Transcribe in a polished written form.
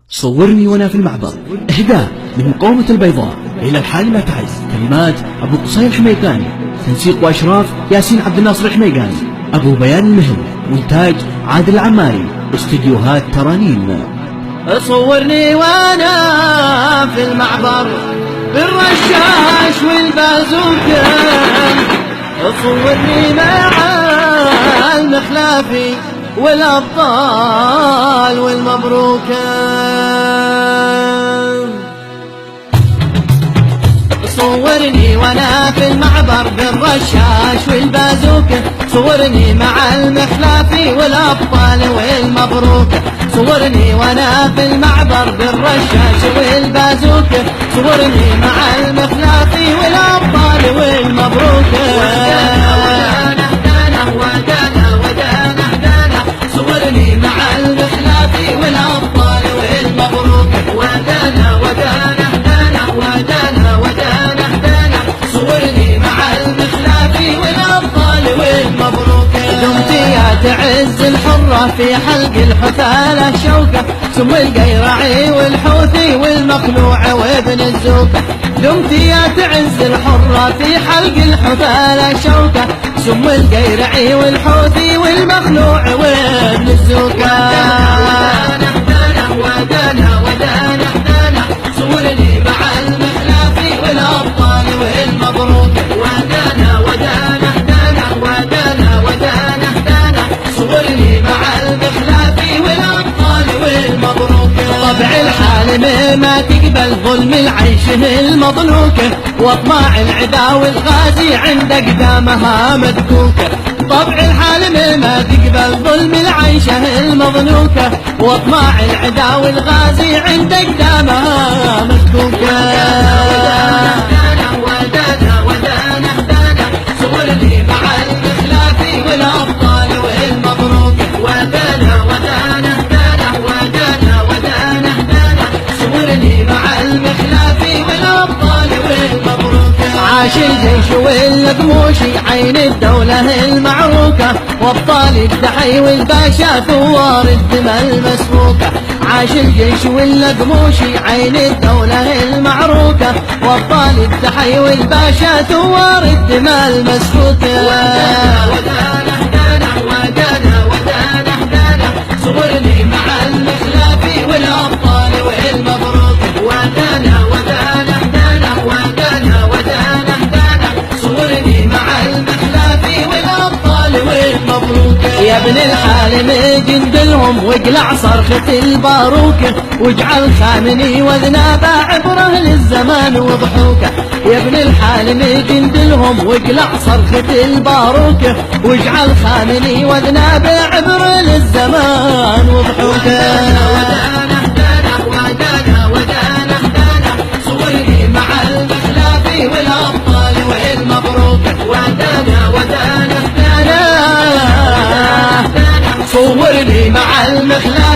صورني وانا في المعبر، اهداء من مقاومة البيضاء إلى الحالمة تعز، كلمات أبو قصير حميداني، تنسيق وإشراف ياسين عبد الناصر الحميداني، أبو بيان المهل، مونتاج عادل العماري، استديوهات ترانيم. صورني وانا في المعبر بالرشاش والبازوكة، صورني مع المخلافي والأبطال والمبروكة. صورني وانا في المعبر بالرشاش والبازوكة، صورني مع المخلافي والأبطال والمبروكة. صورني وانا في المعبر بالرشاش والبازوكة، صورني مع المخلافي والأبطال والمبروكة. صورني مع المخلافي والأبطال والمبروكة. ودانا ودانا هدانا ودانا ودانا هدانا، صورني مع المخلافي والأبطال والمبروكة. دمت يا تعز الحرة في حلق الحثالة شوكة، سم القيرعي والحوثي والمخلوع وابن الزوكة. دمت يا تعز الحرة في حلق الحثالة شوكة، سم القيرعي والحوثي والمخلوع وابن الزوكة. ودانا هدانا ودانا ودانا هدانا، صورني مع المخلافي والأبطال والمبروكة. ودانا ودانا هدانا ودانا ودانا هدانا، صورني مع المخلافي والأبطال والمبروكة. طبع الحالم ما تقبل ظلم العيشه المضلوكة، واطماع العدا والغازي عند اقدامها مدكوكة. طبع الحالم ما تقبل ظلم العيشه المضلوكة، واطماع العدا والغازي عند اقدامها مدكوكة. ودانا ودانا هدانا، صورني مع المخلافي والأبطال والمبروكة. ودانا ودانا هدانا ودانا ودانا هدانا، صورني مع المخلافي والأبطال والمبروكة. عاش الجيش والقموشي عين الدولة المعروكة، وابطال الدحي والباشا ثوار الدماء المسفوكة. عاش الجيش والقموشي عين الدولة المعروكة، وابطال الدحي والباشا ثوار الدماء المسفوكة. ودانا هدانا ودانا ودانا هدانا، صورني مع المخلافي والأبطال والمبروكة. ودانا ودانا هدانا ودانا ودانا هدانا، صورني مع المخلافي والأبطال والمبروكة. يا ابن الحالم جندلهم واقلع صرخة الباروكة، واجعل خامني وذناب عبره للزمان وضحوكه. يا ابن الحالم جندلهم واقلع صرخة الباروكة، واجعل خامني وذناب عبره للزمان وضحوكه. ودانا هدانا ودانا ودانا هدانا، صورني مع المخلافي والأبطال والمبروكة. ودانا ودانا هدانا، صورني مع المخلافي